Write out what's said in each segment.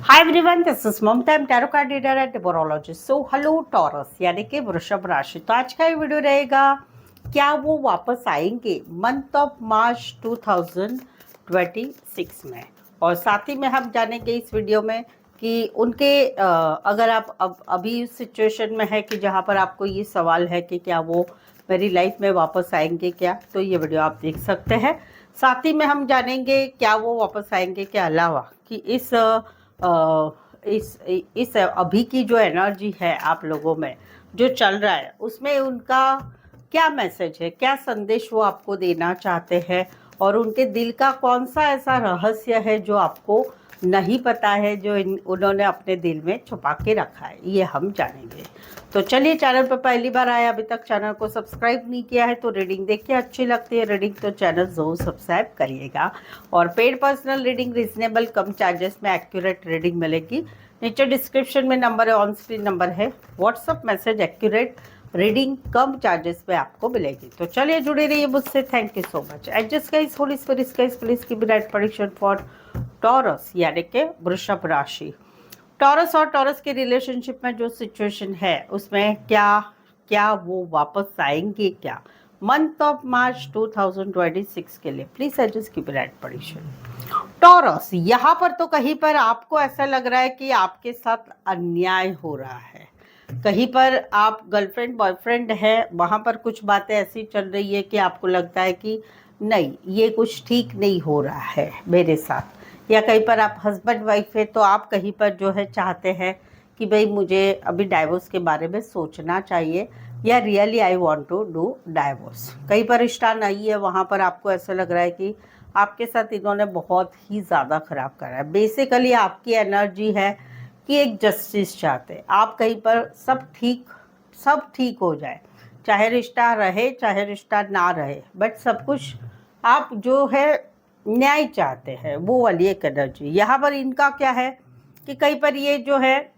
Hi everyone, this is Mamta, am tarot card reader and numerologist. So hello Taurus यानी कि वृषभ राशि। तो आज का ये वीडियो रहेगा, क्या वो वापस आएंगे मंथ ऑफ मार्च 2026 में। और साथ ही में हम जानेंगे इस वीडियो में कि उनके अगर आप अभी उस सिचुएशन में है कि जहाँ पर आपको ये सवाल है कि क्या वो मेरी लाइफ में वापस आएंगे क्या, तो ये वीडियो आप देख सकते हैं। साथ ही में हम जानेंगे क्या वो वापस आएंगे के अलावा कि इस अभी की जो एनर्जी है आप लोगों में जो चल रहा है उसमें उनका क्या मैसेज है, क्या संदेश वो आपको देना चाहते हैं, और उनके दिल का कौन सा ऐसा रहस्य है जो आपको नहीं पता है, जो उन्होंने अपने दिल में छुपा के रखा है, ये हम जानेंगे। तो चलिए, चैनल पर पहली बार आए, अभी तक चैनल को सब्सक्राइब नहीं किया है तो रीडिंग देखिए, अच्छी लगती है रीडिंग तो चैनल जरूर सब्सक्राइब करिएगा। और पेड पर्सनल रीडिंग रीजनेबल कम चार्जेस में एक्यूरेट रीडिंग मिलेगी। नीचे डिस्क्रिप्शन में नंबर है, ऑन स्क्रीन नंबर है, व्हाट्सअप मैसेज एक्यूरेट रीडिंग कम चार्जेस पे आपको मिलेगी। तो चलिए जुड़े रहिए मुझसे। Thank you so much. Adjust guys, Holi spirit guys, please keep right prediction for taurus यानी कि वृषभ राशि। टॉरस और टॉरस के रिलेशनशिप में जो सिचुएशन है उसमें क्या क्या वो वापस आएंगे क्या मंथ ऑफ मार्च 2026 के लिए। Please adjust keep right prediction. Taurus, यहाँ पर तो कहीं पर आपको ऐसा लग रहा है कि आपके साथ अन्याय हो रहा है। कहीं पर आप गर्लफ्रेंड बॉयफ्रेंड है, वहाँ पर कुछ बातें ऐसी चल रही है कि आपको लगता है कि नहीं, ये कुछ ठीक नहीं हो रहा है मेरे साथ। या कहीं पर आप हस्बैंड वाइफ है तो आप कहीं पर जो है चाहते हैं कि भाई मुझे अभी डाइवोर्स के बारे में सोचना चाहिए, या really I want to do divorce. कहीं पर रिश्ता नहीं है, वहाँ पर आपको ऐसा लग रहा है कि आपके साथ इन्होंने बहुत ही ज़्यादा ख़राब करा है। बेसिकली आपकी एनर्जी है कि एक जस्टिस चाहते हैं आप, कहीं पर सब ठीक हो जाए, चाहे रिश्ता रहे चाहे रिश्ता ना रहे, बट सब कुछ आप जो है न्याय चाहते हैं, वो वाली एक एनर्जी। यहाँ पर इनका क्या है कि कहीं पर ये जो है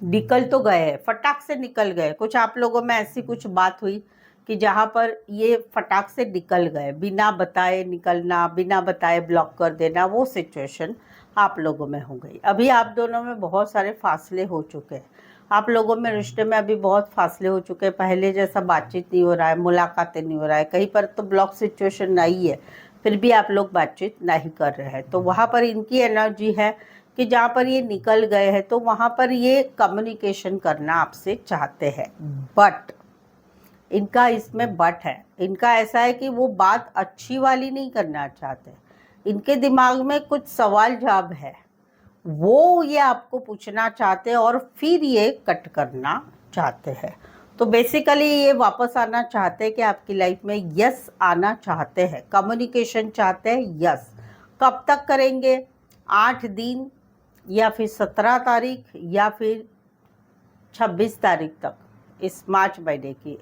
निकल तो गए, फटाक से निकल गए। कुछ आप लोगों में ऐसी कुछ बात हुई कि जहाँ पर ये फटाक से निकल गए, बिना बताए निकलना, बिना बताए ब्लॉक कर देना, वो सिचुएशन आप लोगों में हो गई। अभी आप दोनों में बहुत सारे फासले हो चुके हैं, आप लोगों में रिश्ते में अभी बहुत फासले हो चुके हैं। पहले जैसा बातचीत नहीं हो रहा है, मुलाकातें नहीं हो रहा है, कहीं पर तो ब्लॉक सिचुएशन नहीं है, फिर भी आप लोग बातचीत नहीं कर रहे हैं। तो वहाँ पर इनकी एनर्जी है कि जहाँ पर ये निकल गए हैं तो वहाँ पर ये कम्युनिकेशन करना आपसे चाहते हैं, बट इनका इसमें बट है। इनका ऐसा है कि वो बात अच्छी वाली नहीं करना चाहते, इनके दिमाग में कुछ सवाल जवाब है, वो ये आपको पूछना चाहते हैं और फिर ये कट करना चाहते हैं। तो बेसिकली ये वापस आना चाहते हैं कि आपकी लाइफ में यस आना चाहते हैं, कम्युनिकेशन चाहते हैं, यस। कब तक करेंगे? 8 दिन, या फिर 17 तारीख, या फिर 26 तारीख तक, इस मार्च महीने की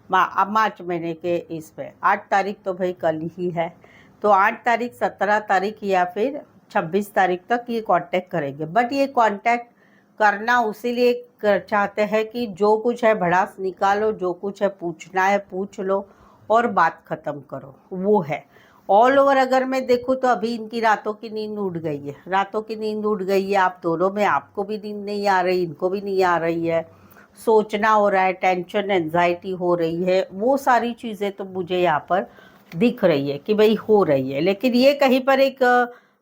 मार्च महीने के इसमें 8 तारीख तो भाई कल ही है, तो 8 तारीख, 17 तारीख या फिर 26 तारीख तक ये कांटेक्ट करेंगे। बट ये कांटेक्ट करना उसीलिए चाहते हैं कि जो कुछ है भड़ास निकालो, जो कुछ है पूछना है पूछ लो और बात ख़त्म करो, वो है। ऑल ओवर अगर मैं देखूँ तो अभी इनकी रातों की नींद उड़ गई है, रातों की नींद उड़ गई है आप दोनों में। आपको भी नींद नहीं आ रही, इनको भी नहीं आ रही है, सोचना हो रहा है, टेंशन एंजाइटी हो रही है, वो सारी चीज़ें तो मुझे यहाँ पर दिख रही है कि भाई हो रही है। लेकिन ये कहीं पर एक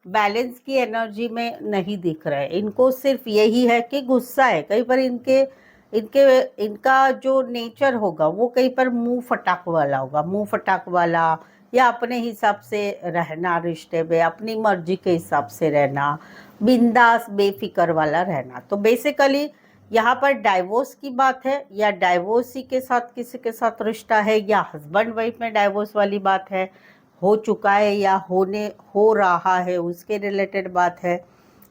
बैलेंस की एनर्जी में नहीं दिख रहा है। इनको सिर्फ यही है कि गुस्सा है, कहीं पर इनके इनके इनका जो नेचर होगा वो कहीं पर मुंह फटाक वाला होगा, मुंह फटाक वाला, या अपने हिसाब से रहना, रिश्ते में अपनी मर्जी के हिसाब से रहना, बिंदास बेफिक्र वाला रहना। तो बेसिकली यहाँ पर डाइवोर्स की बात है, या डाइवोर्स ही के साथ किसी के साथ रिश्ता है, या हस्बैंड वाइफ में डाइवोर्स वाली बात है, हो चुका है या हो रहा है उसके रिलेटेड बात है,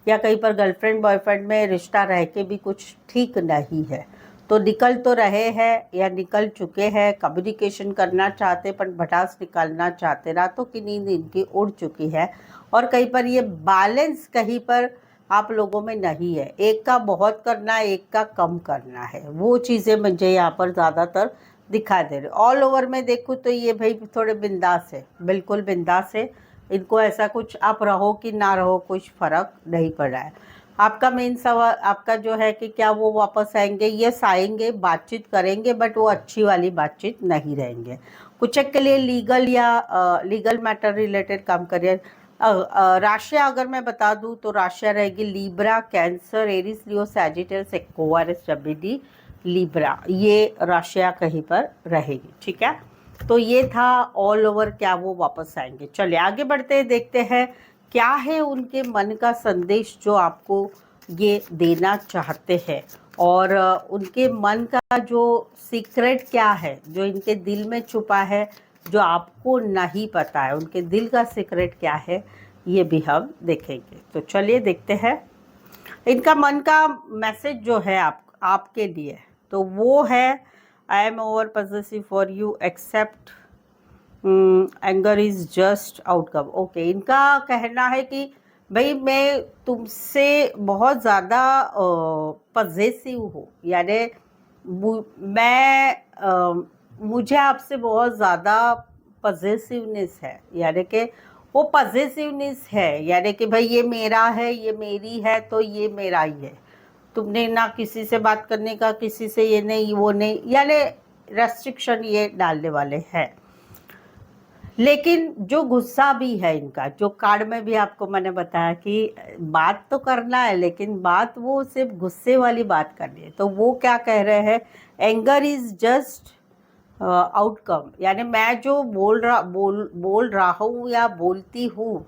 या कहीं पर गर्लफ्रेंड बॉयफ्रेंड में रिश्ता रह के भी कुछ ठीक नहीं है। तो निकल तो रहे हैं या निकल चुके हैं, कम्युनिकेशन करना चाहते पर भटास निकालना चाहते, रातों की नींद इनकी उड़ चुकी है। और कहीं पर ये बैलेंस कहीं पर आप लोगों में नहीं है, एक का बहुत करना है, एक का कम करना है, वो चीज़ें मुझे यहाँ पर ज़्यादातर दिखा दे रहे। ऑल ओवर में देखूँ तो ये भाई थोड़े बिंदास है, बिल्कुल बिंदास है। इनको ऐसा कुछ आप रहो कि ना रहो कुछ फ़र्क नहीं पड़ रहा है। आपका मेन सवाल आपका जो है कि क्या वो वापस आएंगे, यस आएंगे, बातचीत करेंगे, बट वो अच्छी वाली बातचीत नहीं रहेंगे। कुछ एक के लिए लीगल या लीगल मैटर रिलेटेड काम करिए। राशिया अगर मैं बता दूं तो राशिया रहेगी लीब्रा, कैंसर, एरिस, लियो, सैजिटेरियस, एक्वारियस, जमिनी, लीब्रा, ये राशिया कहीं पर रहेगी। ठीक है, तो ये था ऑल ओवर क्या वो वापस आएंगे। चलिए आगे बढ़ते हैं, देखते हैं क्या है उनके मन का संदेश जो आपको ये देना चाहते हैं, और उनके मन का जो सीक्रेट क्या है, जो इनके दिल में छुपा है, जो आपको नहीं पता है, उनके दिल का सीक्रेट क्या है, ये भी हम देखेंगे। तो चलिए देखते हैं इनका मन का मैसेज जो है आपके लिए। तो वो है, I am over possessive for you, except anger is just outcome. Okay, इनका कहना है कि भाई मैं तुमसे बहुत ज़्यादा पजेसिव हूँ, यानी मुझे आपसे बहुत ज़्यादा पजेसिवनेस है, यानी कि वो पजेसिवनेस है, यानी कि भाई ये मेरा है, ये मेरी है, तो ये मेरा ही है। तुमने ना किसी से बात करने का, किसी से ये नहीं वो नहीं, यानी रेस्ट्रिक्शन ये डालने वाले हैं। लेकिन जो गुस्सा भी है इनका, जो कार्ड में भी आपको मैंने बताया कि बात तो करना है, लेकिन बात वो सिर्फ गुस्से वाली बात करनी है। तो वो क्या कह रहे हैं, एंगर इज जस्ट आउटकम, यानी मैं जो बोल रहा हूँ या बोलती हूँ,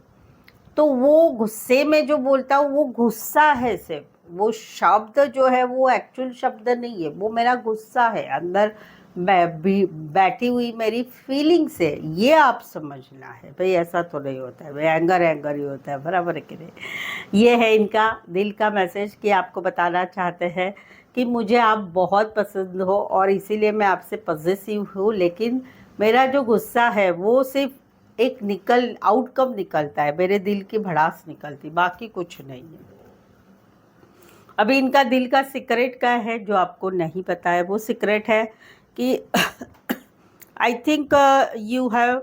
तो वो गुस्से में जो बोलता हूँ वो गुस्सा है, सिर्फ वो शब्द जो है वो एक्चुअल शब्द नहीं है, वो मेरा गुस्सा है, अंदर बैठी हुई मेरी फीलिंग्स है, ये आप समझना है। भाई ऐसा तो नहीं होता है, भाई एंगर एंगर ही होता है, बराबर है कि नहीं। ये है इनका दिल का मैसेज कि आपको बताना चाहते हैं कि मुझे आप बहुत पसंद हो और इसीलिए मैं आपसे पॉजिटिव हूँ, लेकिन मेरा जो गुस्सा है वो सिर्फ एक आउटकम निकलता है, मेरे दिल की भड़ास निकलती, बाकी कुछ नहीं है। अभी इनका दिल का सीक्रेट क्या है जो आपको नहीं पता है, वो सीक्रेट है कि I think you have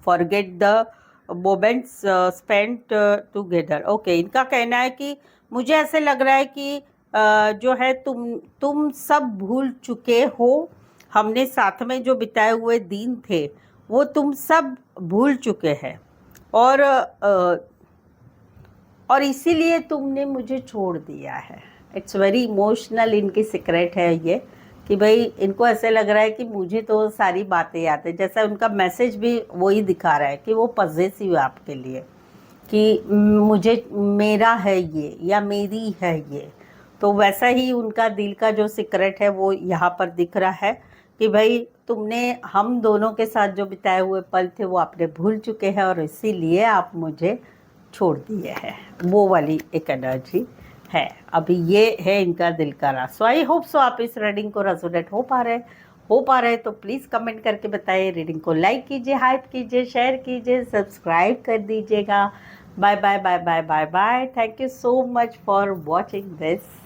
forget the moments spent together. Okay, इनका कहना है कि मुझे ऐसे लग रहा है कि जो है तुम सब भूल चुके हो, हमने साथ में जो बिताए हुए दिन थे वो तुम सब भूल चुके हैं, और इसीलिए तुमने मुझे छोड़ दिया है। इट्स वेरी इमोशनल, इनकी सीक्रेट है ये कि भाई इनको ऐसे लग रहा है कि मुझे तो सारी बातें याद है, जैसा उनका मैसेज भी वही दिखा रहा है कि वो पॉजिटिव है आपके लिए, कि मुझे मेरा है ये या मेरी है ये। तो वैसा ही उनका दिल का जो सीक्रेट है वो यहाँ पर दिख रहा है कि भाई तुमने हम दोनों के साथ जो बिताए हुए पल थे वो आपने भूल चुके हैं, और इसीलिए आप मुझे छोड़ दिए हैं, वो वाली एक एनर्जी है। अभी ये है इनका दिल का राज। सो आई होप सो आप इस रीडिंग को रेजोनेट हो पा रहे तो प्लीज़ कमेंट करके बताइए। रीडिंग को लाइक कीजिए, हाइप कीजिए, शेयर कीजिए, सब्सक्राइब कर दीजिएगा। Bye bye bye bye bye bye. Thank you so much for watching this.